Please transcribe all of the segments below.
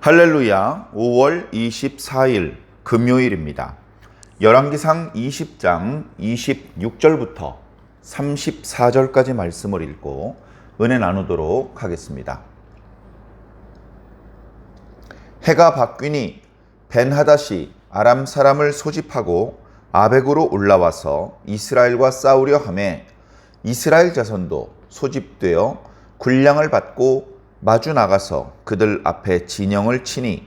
할렐루야. 5월 24일 금요일입니다. 열왕기상 20장 26절부터 34절까지 말씀을 읽고 은혜 나누도록 하겠습니다. 해가 바뀌니 벤하닷이 아람 사람을 소집하고 아벡으로 올라와서 이스라엘과 싸우려 하매 이스라엘 자손도 소집되어 군량을 받고 마주 나가서 그들 앞에 진영을 치니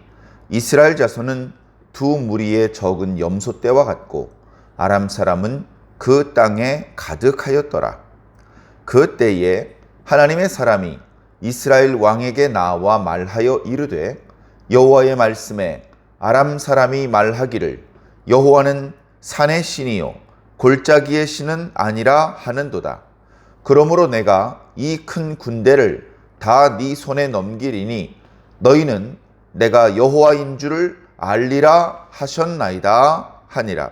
이스라엘 자손은 두 무리의 적은 염소 떼와 같고 아람 사람은 그 땅에 가득하였더라. 그 때에 하나님의 사람이 이스라엘 왕에게 나와 말하여 이르되 여호와의 말씀에 아람 사람이 말하기를 여호와는 산의 신이요 골짜기의 신은 아니라 하는도다. 그러므로 내가 이 큰 군대를 다 네 손에 넘기리니 너희는 내가 여호와인 줄을 알리라 하셨나이다 하니라.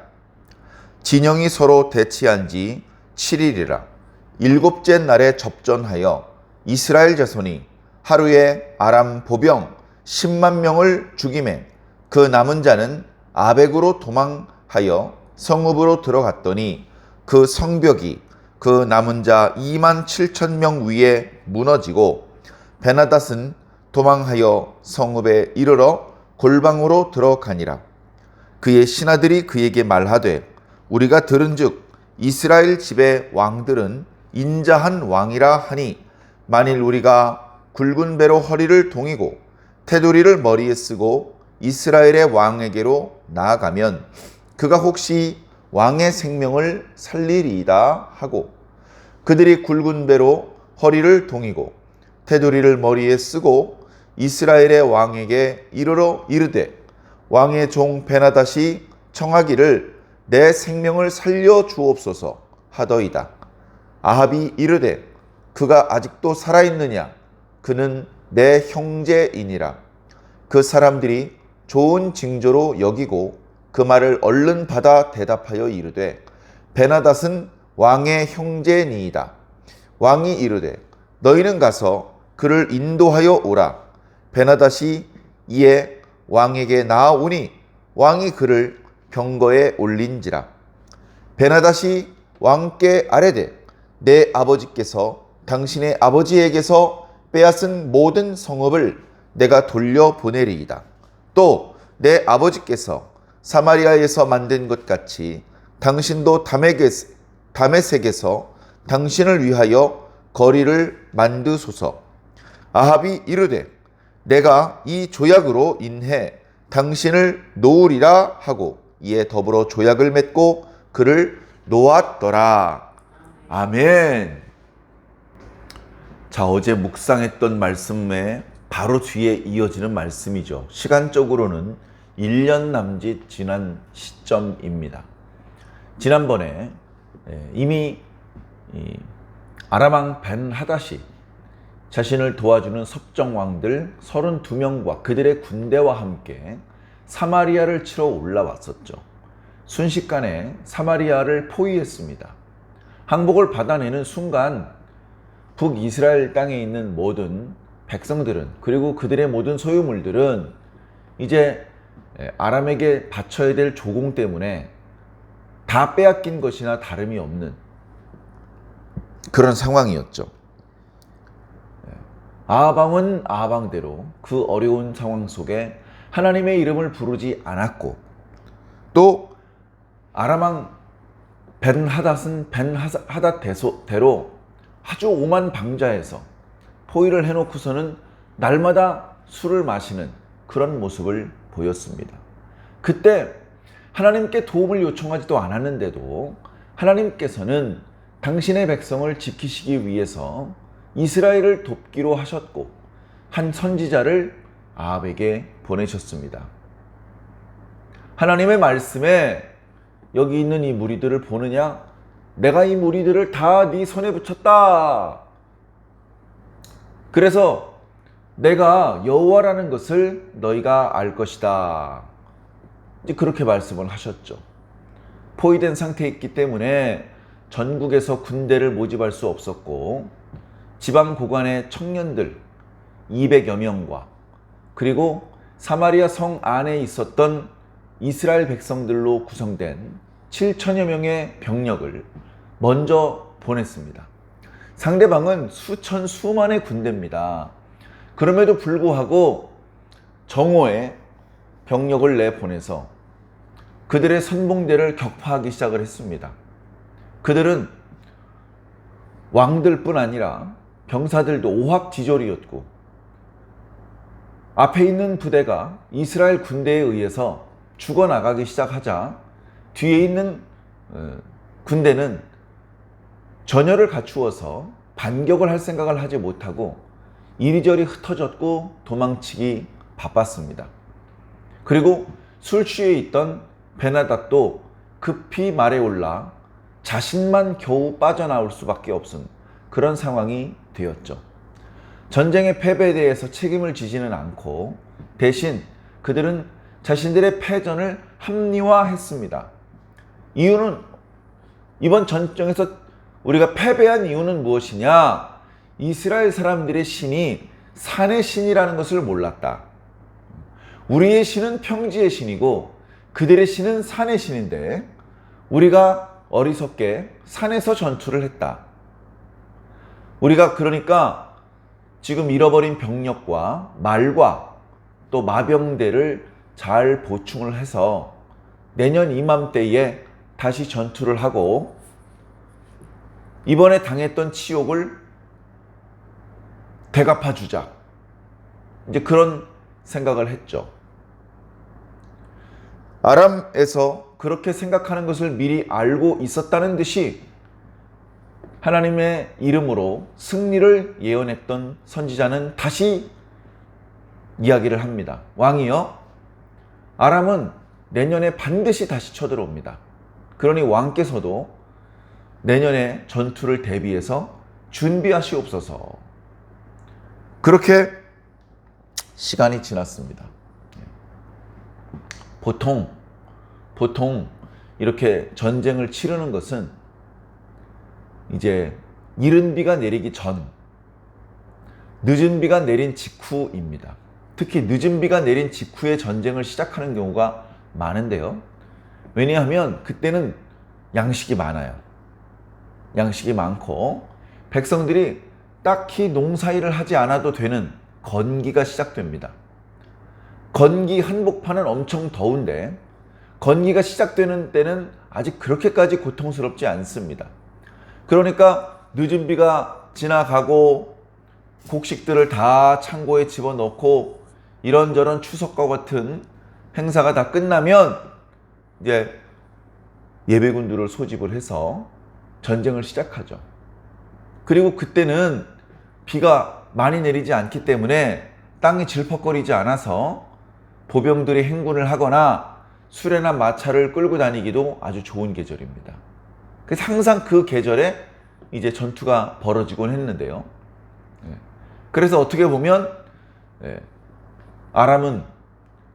진영이 서로 대치한 지 7일이라. 일곱째 날에 접전하여 이스라엘 자손이 하루에 아람 보병 10만 명을 죽이매 그 남은 자는 아벡으로 도망하여 성읍으로 들어갔더니 그 성벽이 그 남은 자 2만 7천 명 위에 무너지고 벤하닷은 도망하여 성읍에 이르러 골방으로 들어가니라. 그의 신하들이 그에게 말하되 우리가 들은즉 이스라엘 집의 왕들은 인자한 왕이라 하니 만일 우리가 굵은 배로 허리를 동이고 테두리를 머리에 쓰고 이스라엘의 왕에게로 나아가면 그가 혹시 왕의 생명을 살리리이다 하고 그들이 굵은 배로 허리를 동이고 테두리를 머리에 쓰고 이스라엘의 왕에게 이르러 이르되 왕의 종 벤하닷이 청하기를 내 생명을 살려 주옵소서 하더이다. 아합이 이르되 그가 아직도 살아있느냐? 그는 내 형제이니라. 그 사람들이 좋은 징조로 여기고 그 말을 얼른 받아 대답하여 이르되 벤하닷은 왕의 형제니이다. 왕이 이르되 너희는 가서 그를 인도하여 오라. 벤하닷이 이에 왕에게 나아오니 왕이 그를 병거에 올린지라. 벤하닷이 왕께 아뢰되 내 아버지께서 당신의 아버지에게서 빼앗은 모든 성읍을 내가 돌려보내리이다. 또 내 아버지께서 사마리아에서 만든 것 같이 당신도 다메섹에서 당신을 위하여 거리를 만드소서. 아합이 이르되 내가 이 조약으로 인해 당신을 놓으리라 하고 이에 더불어 조약을 맺고 그를 놓았더라. 아멘. 자, 어제 묵상했던 말씀에 바로 뒤에 이어지는 말씀이죠. 시간적으로는 1년 남짓 지난 시점입니다. 지난번에 이미 아람 왕 벤하닷이 자신을 도와주는 섭정왕들 32명과 그들의 군대와 함께 사마리아를 치러 올라왔었죠. 순식간에 사마리아를 포위했습니다. 항복을 받아내는 순간 북이스라엘 땅에 있는 모든 백성들은 그리고 그들의 모든 소유물들은 이제 아람에게 바쳐야 될 조공 때문에 다 빼앗긴 것이나 다름이 없는 그런 상황이었죠. 아합왕은 아합왕대로 그 어려운 상황 속에 하나님의 이름을 부르지 않았고 또 아람왕 벤하닷은 벤하닷대로 아주 오만방자해서 포위를 해놓고서는 날마다 술을 마시는 그런 모습을 보였습니다. 그때 하나님께 도움을 요청하지도 않았는데도 하나님께서는 당신의 백성을 지키시기 위해서 이스라엘을 돕기로 하셨고 한 선지자를 아합에게 보내셨습니다. 하나님의 말씀에 여기 있는 이 무리들을 보느냐? 내가 이 무리들을 다 네 손에 붙였다. 그래서 내가 여호와라는 것을 너희가 알 것이다. 이제 그렇게 말씀을 하셨죠. 포위된 상태에 있기 때문에 전국에서 군대를 모집할 수 없었고 지방 고관의 청년들 200여 명과 그리고 사마리아 성 안에 있었던 이스라엘 백성들로 구성된 7천여 명의 병력을 먼저 보냈습니다. 상대방은 수천 수만의 군대입니다. 그럼에도 불구하고 정오에 병력을 내보내서 그들의 선봉대를 격파하기 시작을 했습니다. 그들은 왕들뿐 아니라 병사들도 오합지졸이었고, 앞에 있는 부대가 이스라엘 군대에 의해서 죽어나가기 시작하자 뒤에 있는 군대는 전열을 갖추어서 반격을 할 생각을 하지 못하고 이리저리 흩어졌고 도망치기 바빴습니다. 그리고 술 취해 있던 베나닷도 급히 말에 올라 자신만 겨우 빠져나올 수밖에 없은 그런 상황이 되었죠. 전쟁의 패배에 대해서 책임을 지지는 않고 대신 그들은 자신들의 패전을 합리화했습니다. 이유는, 이번 전쟁에서 우리가 패배한 이유는 무엇이냐? 이스라엘 사람들의 신이 산의 신이라는 것을 몰랐다. 우리의 신은 평지의 신이고 그들의 신은 산의 신인데 우리가 어리석게 산에서 전투를 했다. 우리가 그러니까 지금 잃어버린 병력과 말과 또 마병대를 잘 보충을 해서 내년 이맘때에 다시 전투를 하고 이번에 당했던 치욕을 되갚아 주자. 이제 그런 생각을 했죠. 아람에서 그렇게 생각하는 것을 미리 알고 있었다는 듯이 하나님의 이름으로 승리를 예언했던 선지자는 다시 이야기를 합니다. 왕이여, 아람은 내년에 반드시 다시 쳐들어옵니다. 그러니 왕께서도 내년에 전투를 대비해서 준비하시옵소서. 그렇게 시간이 지났습니다. 보통 이렇게 전쟁을 치르는 것은 이제 이른 비가 내리기 전, 늦은 비가 내린 직후입니다. 특히 늦은 비가 내린 직후에 전쟁을 시작하는 경우가 많은데요. 왜냐하면 그때는 양식이 많아요. 양식이 많고 백성들이 딱히 농사일을 하지 않아도 되는 건기가 시작됩니다. 건기 한복판은 엄청 더운데 건기가 시작되는 때는 아직 그렇게까지 고통스럽지 않습니다. 그러니까 늦은 비가 지나가고 곡식들을 다 창고에 집어넣고 이런저런 추석과 같은 행사가 다 끝나면 이제 예비군들을 소집을 해서 전쟁을 시작하죠. 그리고 그때는 비가 많이 내리지 않기 때문에 땅이 질퍽거리지 않아서 보병들이 행군을 하거나 수레나 마차를 끌고 다니기도 아주 좋은 계절입니다. 그래서 항상 그 계절에 이제 전투가 벌어지곤 했는데요. 그래서 어떻게 보면 아람은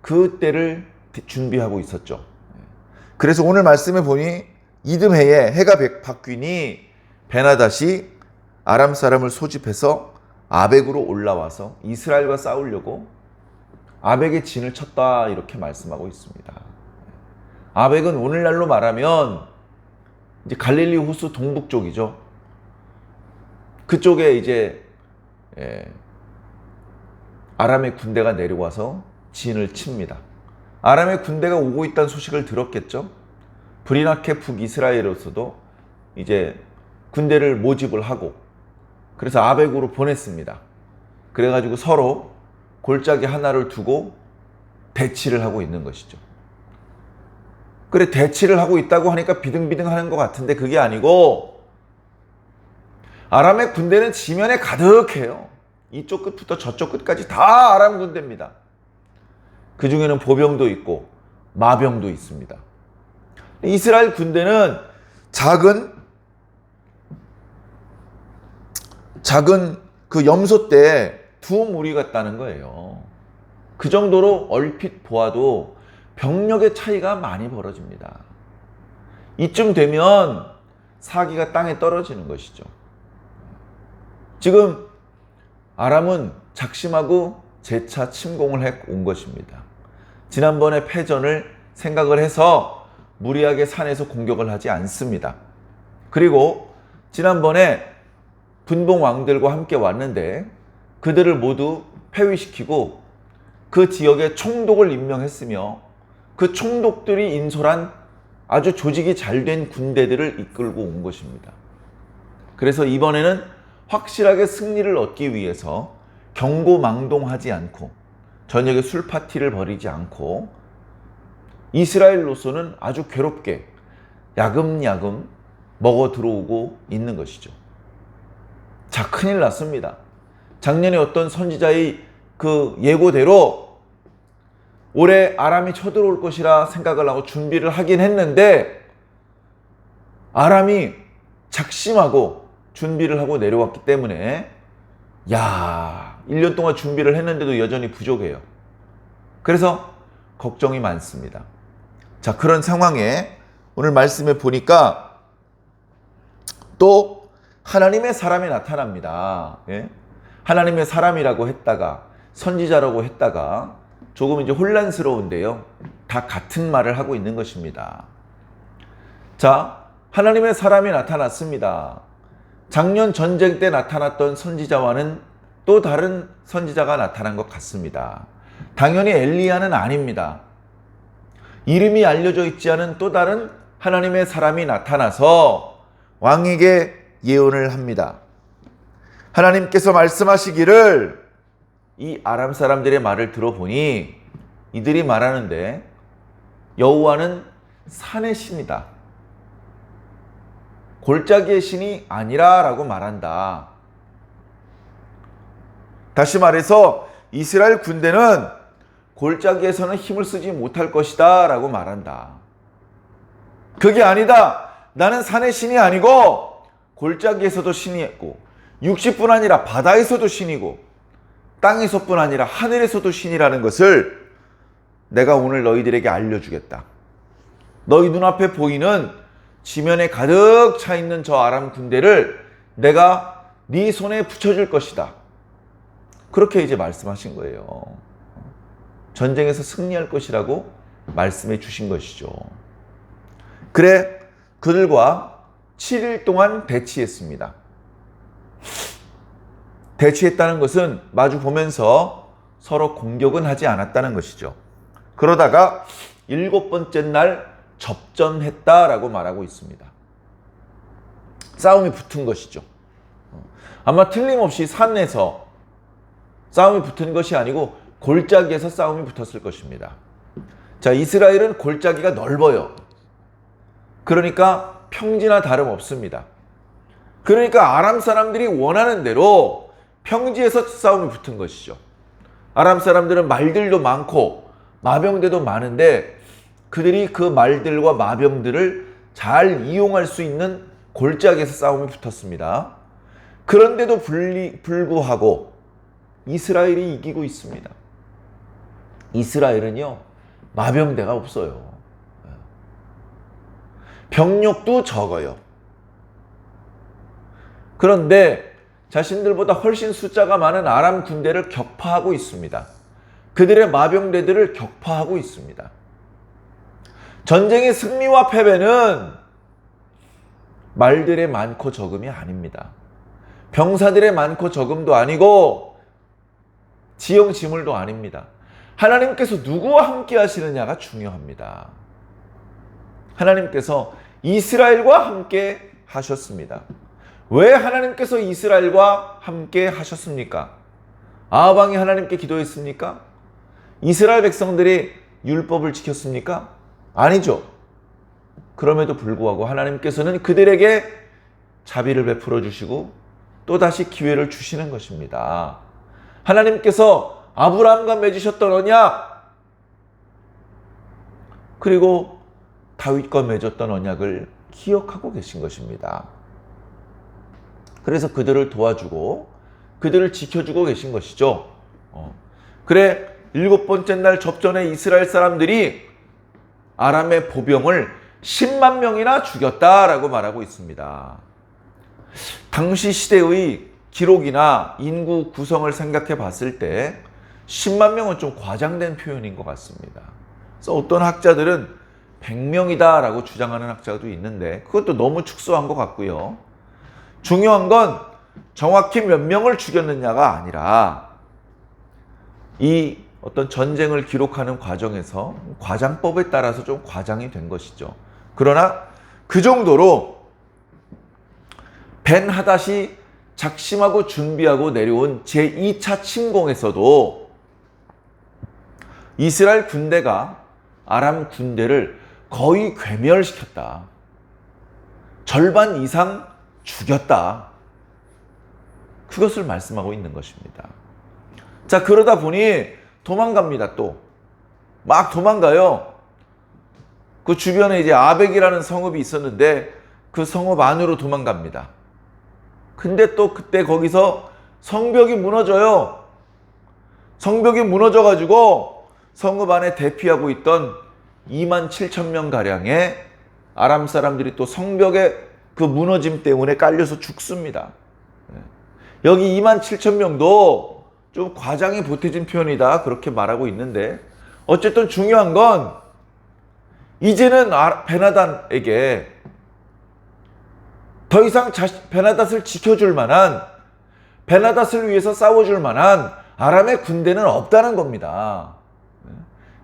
그 때를 준비하고 있었죠. 그래서 오늘 말씀에 보니 이듬해에 해가 바뀌니 베나닷이 아람 사람을 소집해서 아벡으로 올라와서 이스라엘과 싸우려고 아벡에 진을 쳤다, 이렇게 말씀하고 있습니다. 아벡은 오늘날로 말하면 이제 갈릴리 호수 동북 쪽이죠. 그쪽에 이제 아람의 군대가 내려와서 진을 칩니다. 아람의 군대가 오고 있다는 소식을 들었겠죠. 브리나케 북이스라엘에서도 이제 군대를 모집을 하고 그래서 아벡으로 보냈습니다. 그래가지고 서로 골짜기 하나를 두고 대치를 하고 있는 것이죠. 그래, 대치를 하고 있다고 하니까 비등비등 하는 것 같은데 그게 아니고 아람의 군대는 지면에 가득해요. 이쪽 끝부터 저쪽 끝까지 다 아람 군대입니다. 그 중에는 보병도 있고 마병도 있습니다. 이스라엘 군대는 작은 그 염소 때 두 무리 같다는 거예요. 그 정도로 얼핏 보아도 병력의 차이가 많이 벌어집니다. 이쯤 되면 사기가 땅에 떨어지는 것이죠. 지금 아람은 작심하고 재차 침공을 해 온 것입니다. 지난번에 패전을 생각을 해서 무리하게 산에서 공격을 하지 않습니다. 그리고 지난번에 분봉 왕들과 함께 왔는데 그들을 모두 폐위시키고 그 지역에 총독을 임명했으며 그 총독들이 인솔한 아주 조직이 잘 된 군대들을 이끌고 온 것입니다. 그래서 이번에는 확실하게 승리를 얻기 위해서 경고망동하지 않고 저녁에 술 파티를 벌이지 않고 이스라엘로서는 아주 괴롭게 야금야금 먹어 들어오고 있는 것이죠. 자, 큰일 났습니다. 작년에 어떤 선지자의 그 예고대로 올해 아람이 쳐들어올 것이라 생각을 하고 준비를 하긴 했는데 아람이 작심하고 준비를 하고 내려왔기 때문에 1년 동안 준비를 했는데도 여전히 부족해요. 그래서 걱정이 많습니다. 자, 그런 상황에 오늘 말씀에 보니까 또 하나님의 사람이 나타납니다. 예? 하나님의 사람이라고 했다가 선지자라고 했다가 조금 이제 혼란스러운데요. 다 같은 말을 하고 있는 것입니다. 자, 하나님의 사람이 나타났습니다. 작년 전쟁 때 나타났던 선지자와는 또 다른 선지자가 나타난 것 같습니다. 당연히 엘리야는 아닙니다. 이름이 알려져 있지 않은 또 다른 하나님의 사람이 나타나서 왕에게 예언을 합니다. 하나님께서 말씀하시기를 이 아람 사람들의 말을 들어보니 이들이 말하는데 여호와는 산의 신이다. 골짜기의 신이 아니라 라고 말한다. 다시 말해서 이스라엘 군대는 골짜기에서는 힘을 쓰지 못할 것이다 라고 말한다. 그게 아니다. 나는 산의 신이 아니고 골짜기에서도 신이 있고 60뿐 아니라 바다에서도 신이고 땅에서뿐 아니라 하늘에서도 신이라는 것을 내가 오늘 너희들에게 알려주겠다. 너희 눈앞에 보이는 지면에 가득 차 있는 저 아람 군대를 내가 네 손에 붙여줄 것이다. 그렇게 이제 말씀하신 거예요. 전쟁에서 승리할 것이라고 말씀해 주신 것이죠. 그래 그들과 7일 동안 대치했습니다. 대치했다는 것은 마주 보면서 서로 공격은 하지 않았다는 것이죠. 그러다가 7번째 날 접전했다라고 말하고 있습니다. 싸움이 붙은 것이죠. 아마 틀림없이 산에서 싸움이 붙은 것이 아니고 골짜기에서 싸움이 붙었을 것입니다. 자, 이스라엘은 골짜기가 넓어요. 그러니까 평지나 다름없습니다. 그러니까 아람 사람들이 원하는 대로 평지에서 싸움이 붙은 것이죠. 아람 사람들은 말들도 많고 마병대도 많은데 그들이 그 말들과 마병들을 잘 이용할 수 있는 골짜기에서 싸움이 붙었습니다. 그런데도 불구하고 이스라엘이 이기고 있습니다. 이스라엘은요, 마병대가 없어요. 병력도 적어요. 그런데 자신들보다 훨씬 숫자가 많은 아람 군대를 격파하고 있습니다. 그들의 마병대들을 격파하고 있습니다. 전쟁의 승리와 패배는 말들의 많고 적음이 아닙니다. 병사들의 많고 적음도 아니고 지형지물도 아닙니다. 하나님께서 누구와 함께 하시느냐가 중요합니다. 하나님께서 이스라엘과 함께 하셨습니다. 왜 하나님께서 이스라엘과 함께 하셨습니까? 아합 왕이 하나님께 기도했습니까? 이스라엘 백성들이 율법을 지켰습니까? 아니죠. 그럼에도 불구하고 하나님께서는 그들에게 자비를 베풀어 주시고 또다시 기회를 주시는 것입니다. 하나님께서 아브라함과 맺으셨던 언약, 그리고 다윗과 맺었던 언약을 기억하고 계신 것입니다. 그래서 그들을 도와주고 그들을 지켜주고 계신 것이죠. 그래 7번째 날 접전에 이스라엘 사람들이 아람의 보병을 10만 명이나 죽였다라고 말하고 있습니다. 당시 시대의 기록이나 인구 구성을 생각해 봤을 때 10만 명은 좀 과장된 표현인 것 같습니다. 그래서 어떤 학자들은 100명이다 라고 주장하는 학자도 있는데 그것도 너무 축소한 것 같고요. 중요한 건 정확히 몇 명을 죽였느냐가 아니라 이 어떤 전쟁을 기록하는 과정에서 과장법에 따라서 좀 과장이 된 것이죠. 그러나 그 정도로 벤하닷이 작심하고 준비하고 내려온 제2차 침공에서도 이스라엘 군대가 아람 군대를 거의 괴멸시켰다. 절반 이상 죽였다. 그것을 말씀하고 있는 것입니다. 자, 그러다 보니 도망갑니다. 또 막 도망가요. 그 주변에 이제 아벡이라는 성읍이 있었는데 그 성읍 안으로 도망갑니다. 근데 또 그때 거기서 성벽이 무너져요. 성벽이 무너져가지고 성읍 안에 대피하고 있던 2만 7천 명 가량의 아람 사람들이 또 성벽의 그 무너짐 때문에 깔려서 죽습니다. 여기 2만 7천 명도 좀 과장이 보태진 표현이다 그렇게 말하고 있는데 어쨌든 중요한 건 이제는 베나닷에게 더 이상 베나닷을 지켜줄 만한, 베나닷을 위해서 싸워줄 만한 아람의 군대는 없다는 겁니다.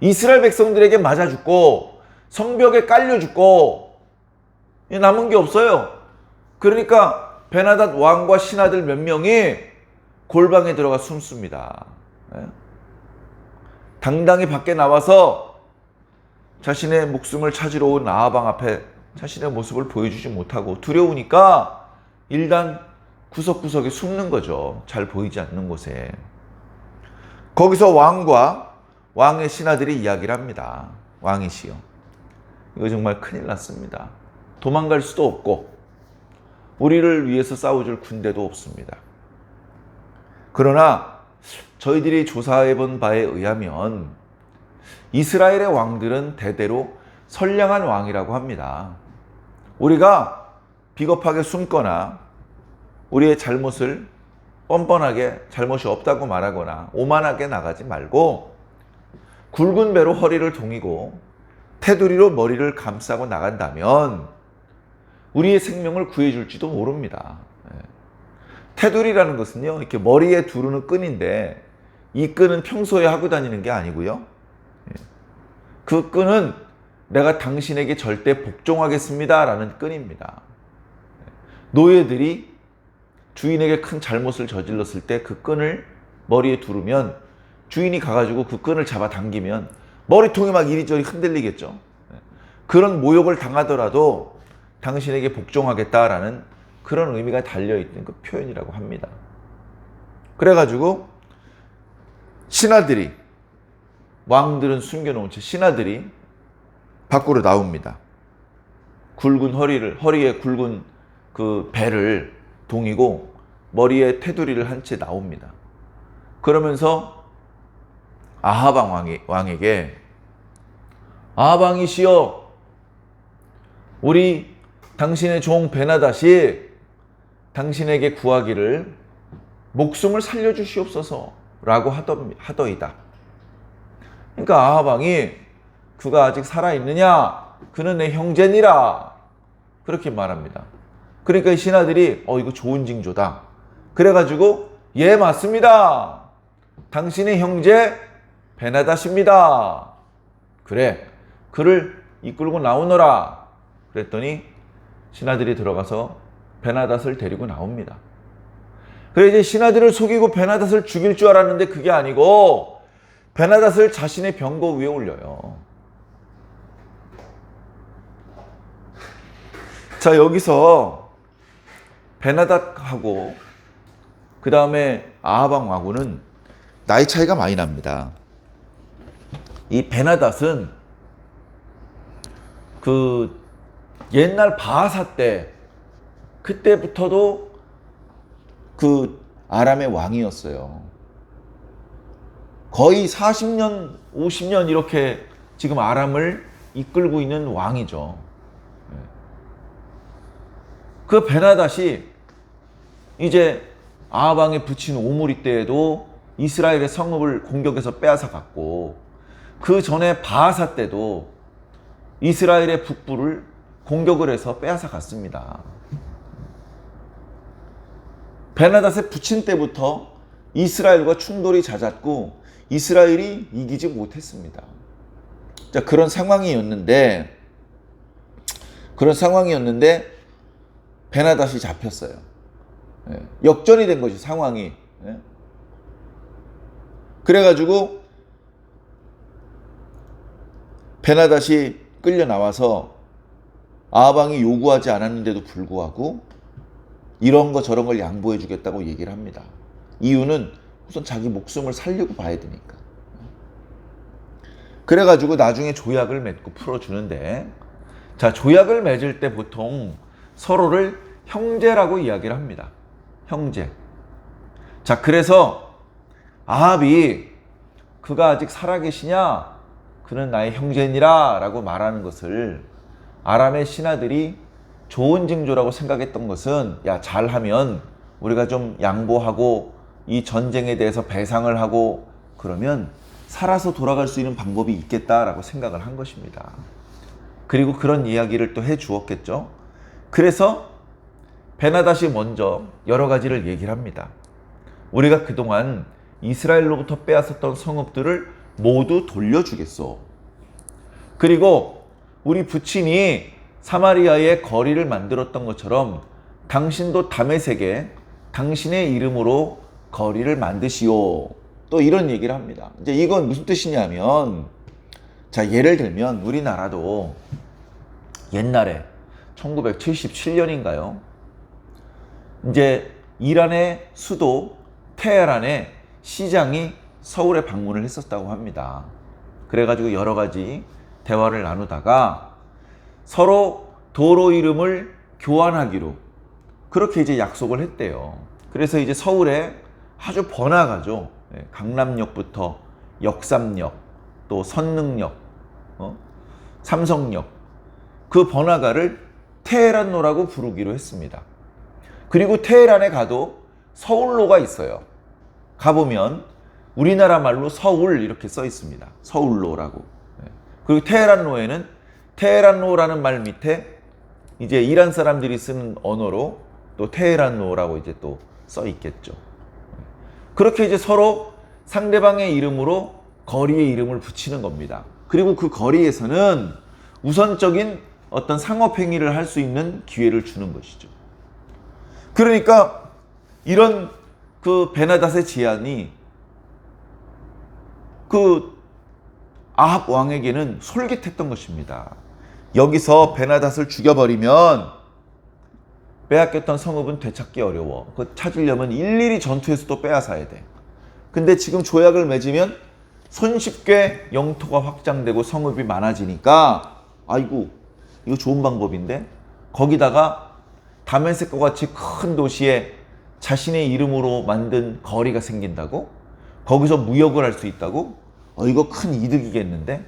이스라엘 백성들에게 맞아 죽고 성벽에 깔려 죽고 남은 게 없어요. 그러니까 베나닷 왕과 신하들 몇 명이 골방에 들어가 숨습니다. 당당히 밖에 나와서 자신의 목숨을 찾으러 온 아하방 앞에 자신의 모습을 보여주지 못하고 두려우니까 일단 구석구석에 숨는 거죠. 잘 보이지 않는 곳에. 거기서 왕과 왕의 신하들이 이야기를 합니다. 왕이시여, 이거 정말 큰일 났습니다. 도망갈 수도 없고 우리를 위해서 싸워줄 군대도 없습니다. 그러나 저희들이 조사해본 바에 의하면 이스라엘의 왕들은 대대로 선량한 왕이라고 합니다. 우리가 비겁하게 숨거나 우리의 잘못을 뻔뻔하게 잘못이 없다고 말하거나 오만하게 나가지 말고 굵은 배로 허리를 동이고 테두리로 머리를 감싸고 나간다면 우리의 생명을 구해줄지도 모릅니다. 테두리라는 것은요, 이렇게 머리에 두르는 끈인데 이 끈은 평소에 하고 다니는 게 아니고요. 그 끈은 내가 당신에게 절대 복종하겠습니다 라는 끈입니다. 노예들이 주인에게 큰 잘못을 저질렀을 때 그 끈을 머리에 두르면 주인이 가가지고 그 끈을 잡아당기면 머리통이 막 이리저리 흔들리겠죠. 그런 모욕을 당하더라도 당신에게 복종하겠다라는 그런 의미가 달려있는 그 표현이라고 합니다. 그래가지고 신하들이, 왕들은 숨겨놓은 채 신하들이 밖으로 나옵니다. 굵은 허리에 굵은 그 배를 동이고 머리에 테두리를 한 채 나옵니다. 그러면서 아하방 왕에게 아하방이시여, 우리 당신의 종 베나닷이 당신에게 구하기를 목숨을 살려주시옵소서 라고 하더이다. 그러니까 아하방이 그가 아직 살아있느냐? 그는 내 형제니라. 그렇게 말합니다. 그러니까 이 신하들이 이거 좋은 징조다. 그래가지고 예, 맞습니다. 당신의 형제 베나닷입니다. 그래, 그를 이끌고 나오너라. 그랬더니 신하들이 들어가서 베나닷을 데리고 나옵니다. 그래, 이제 신하들을 속이고 베나닷을 죽일 줄 알았는데 그게 아니고 베나닷을 자신의 병거 위에 올려요. 자, 여기서 베나닷하고 그 다음에 아하방 왕후는 나이 차이가 많이 납니다. 이 베나닷은 그 옛날 바하사 때 그때부터도 그 아람의 왕이었어요. 거의 40년, 50년 이렇게 지금 아람을 이끌고 있는 왕이죠. 그 베나닷이 이제 아하방에 붙인 오므리 때에도 이스라엘의 성읍을 공격해서 빼앗아 갔고, 그 전에 바하사 때도 이스라엘의 북부를 공격을 해서 빼앗아 갔습니다. 베나닷의 부친 때부터 이스라엘과 충돌이 잦았고 이스라엘이 이기지 못했습니다. 자, 그런 상황이었는데 베나닷이 잡혔어요. 역전이 된 것이 상황이. 그래가지고 베나닷이 끌려 나와서 아합 왕이 요구하지 않았는데도 불구하고 이런 거 저런 걸 양보해 주겠다고 얘기를 합니다. 이유는 우선 자기 목숨을 살리고 봐야 되니까. 그래가지고 나중에 조약을 맺고 풀어주는데, 자, 조약을 맺을 때 보통 서로를 형제라고 이야기를 합니다. 형제. 자, 그래서 아합이 그가 아직 살아계시냐? 그는 나의 형제니라 라고 말하는 것을 아람의 신하들이 좋은 징조라고 생각했던 것은, 야, 잘하면 우리가 좀 양보하고 이 전쟁에 대해서 배상을 하고 그러면 살아서 돌아갈 수 있는 방법이 있겠다라고 생각을 한 것입니다. 그리고 그런 이야기를 또 해 주었겠죠. 그래서 베나닷이 먼저 여러 가지를 얘기를 합니다. 우리가 그동안 이스라엘로부터 빼앗았던 성읍들을 모두 돌려주겠소. 그리고 우리 부친이 사마리아에 거리를 만들었던 것처럼 당신도 다메섹에 당신의 이름으로 거리를 만드시오. 또 이런 얘기를 합니다. 이제 이건 무슨 뜻이냐면, 자, 예를 들면 우리나라도 옛날에 1977년인가요? 이제 이란의 수도 테헤란의 시장이 서울에 방문을 했었다고 합니다. 그래가지고 여러 가지 대화를 나누다가 서로 도로 이름을 교환하기로 그렇게 이제 약속을 했대요. 그래서 이제 서울에 아주 번화가죠. 강남역부터 역삼역, 또 선릉역, 삼성역, 그 번화가를 테헤란로라고 부르기로 했습니다. 그리고 테헤란에 가도 서울로가 있어요. 가보면 우리나라 말로 서울 이렇게 써 있습니다. 서울로라고. 그리고 테헤란로에는 테헤란로라는 말 밑에 이제 이란 사람들이 쓰는 언어로 또 테헤란로라고 이제 또 써 있겠죠. 그렇게 이제 서로 상대방의 이름으로 거리의 이름을 붙이는 겁니다. 그리고 그 거리에서는 우선적인 어떤 상업행위를 할 수 있는 기회를 주는 것이죠. 그러니까 이런 그 베나닷의 제안이 그 아합 왕에게는 솔깃했던 것입니다. 여기서 베나닷을 죽여버리면 빼앗겼던 성읍은 되찾기 어려워. 그거 찾으려면 일일이 전투에서 또 빼앗아야 돼. 근데 지금 조약을 맺으면 손쉽게 영토가 확장되고 성읍이 많아지니까, 아이고, 이거 좋은 방법인데? 거기다가 다메섹과 같이 큰 도시에 자신의 이름으로 만든 거리가 생긴다고? 거기서 무역을 할 수 있다고? 이거 큰 이득이겠는데?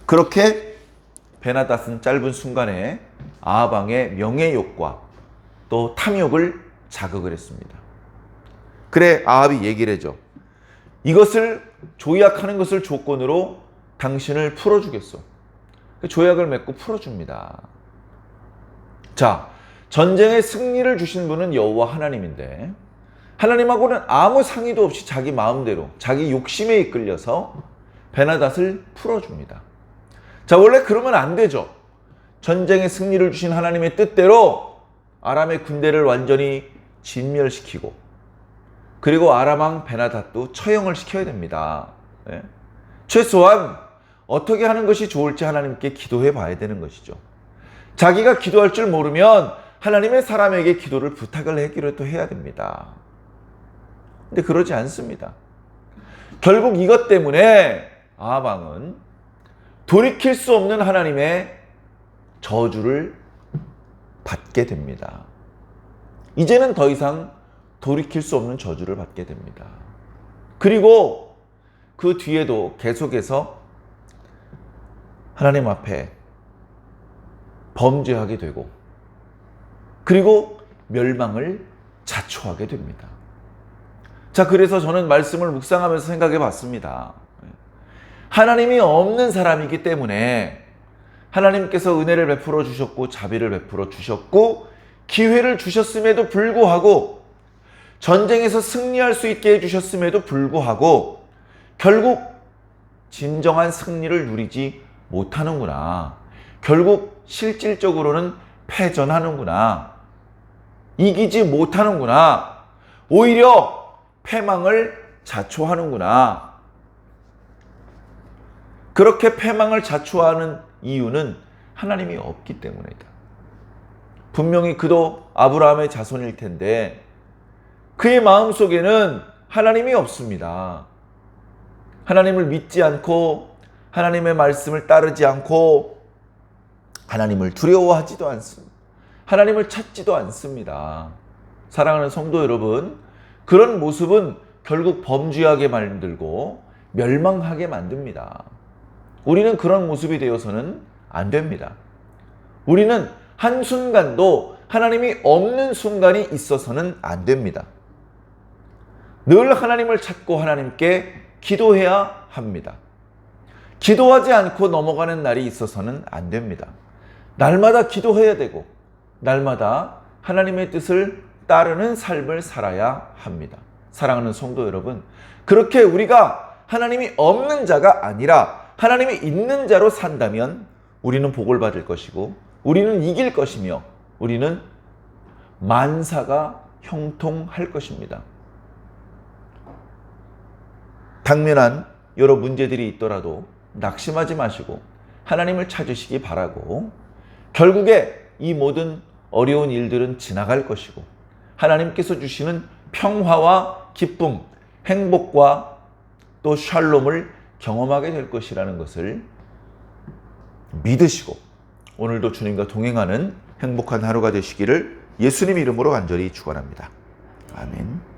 그렇게 베나닷은 짧은 순간에 아합 왕의 명예욕과 또 탐욕을 자극을 했습니다. 그래, 아합이 얘기를 해줘. 이것을 조약하는 것을 조건으로 당신을 풀어주겠어. 조약을 맺고 풀어줍니다. 자, 전쟁의 승리를 주신 분은 여호와 하나님인데, 하나님하고는 아무 상의도 없이 자기 마음대로 자기 욕심에 이끌려서 베나닷을 풀어줍니다. 자, 원래 그러면 안 되죠. 전쟁의 승리를 주신 하나님의 뜻대로 아람의 군대를 완전히 진멸시키고, 그리고 아람 왕 베나닷도 처형을 시켜야 됩니다. 최소한 어떻게 하는 것이 좋을지 하나님께 기도해 봐야 되는 것이죠. 자기가 기도할 줄 모르면 하나님의 사람에게 기도를 부탁을 하기로 해야 됩니다. 근데 그러지 않습니다. 결국 이것 때문에 아합 왕은 돌이킬 수 없는 하나님의 저주를 받게 됩니다. 이제는 더 이상 돌이킬 수 없는 저주를 받게 됩니다. 그리고 그 뒤에도 계속해서 하나님 앞에 범죄하게 되고, 그리고 멸망을 자초하게 됩니다. 자, 그래서 저는 말씀을 묵상하면서 생각해 봤습니다. 하나님이 없는 사람이기 때문에 하나님께서 은혜를 베풀어 주셨고 자비를 베풀어 주셨고 기회를 주셨음에도 불구하고 전쟁에서 승리할 수 있게 해주셨음에도 불구하고 결국 진정한 승리를 누리지 못하는구나. 결국 실질적으로는 패전하는구나. 이기지 못하는구나. 오히려 패망을 자초하는구나. 그렇게 패망을 자초하는 이유는 하나님이 없기 때문이다. 분명히 그도 아브라함의 자손일 텐데 그의 마음속에는 하나님이 없습니다. 하나님을 믿지 않고 하나님의 말씀을 따르지 않고 하나님을 두려워하지도 않습니다. 하나님을 찾지도 않습니다. 사랑하는 성도 여러분, 그런 모습은 결국 범죄하게 만들고 멸망하게 만듭니다. 우리는 그런 모습이 되어서는 안 됩니다. 우리는 한순간도 하나님이 없는 순간이 있어서는 안 됩니다. 늘 하나님을 찾고 하나님께 기도해야 합니다. 기도하지 않고 넘어가는 날이 있어서는 안 됩니다. 날마다 기도해야 되고 날마다 하나님의 뜻을 따르는 삶을 살아야 합니다. 사랑하는 성도 여러분, 그렇게 우리가 하나님이 없는 자가 아니라 하나님이 있는 자로 산다면 우리는 복을 받을 것이고 우리는 이길 것이며 우리는 만사가 형통할 것입니다. 당면한 여러 문제들이 있더라도 낙심하지 마시고 하나님을 찾으시기 바라고, 결국에 이 모든 어려운 일들은 지나갈 것이고 하나님께서 주시는 평화와 기쁨, 행복과 또 샬롬을 경험하게 될 것이라는 것을 믿으시고 오늘도 주님과 동행하는 행복한 하루가 되시기를 예수님 이름으로 간절히 축원합니다. 아멘.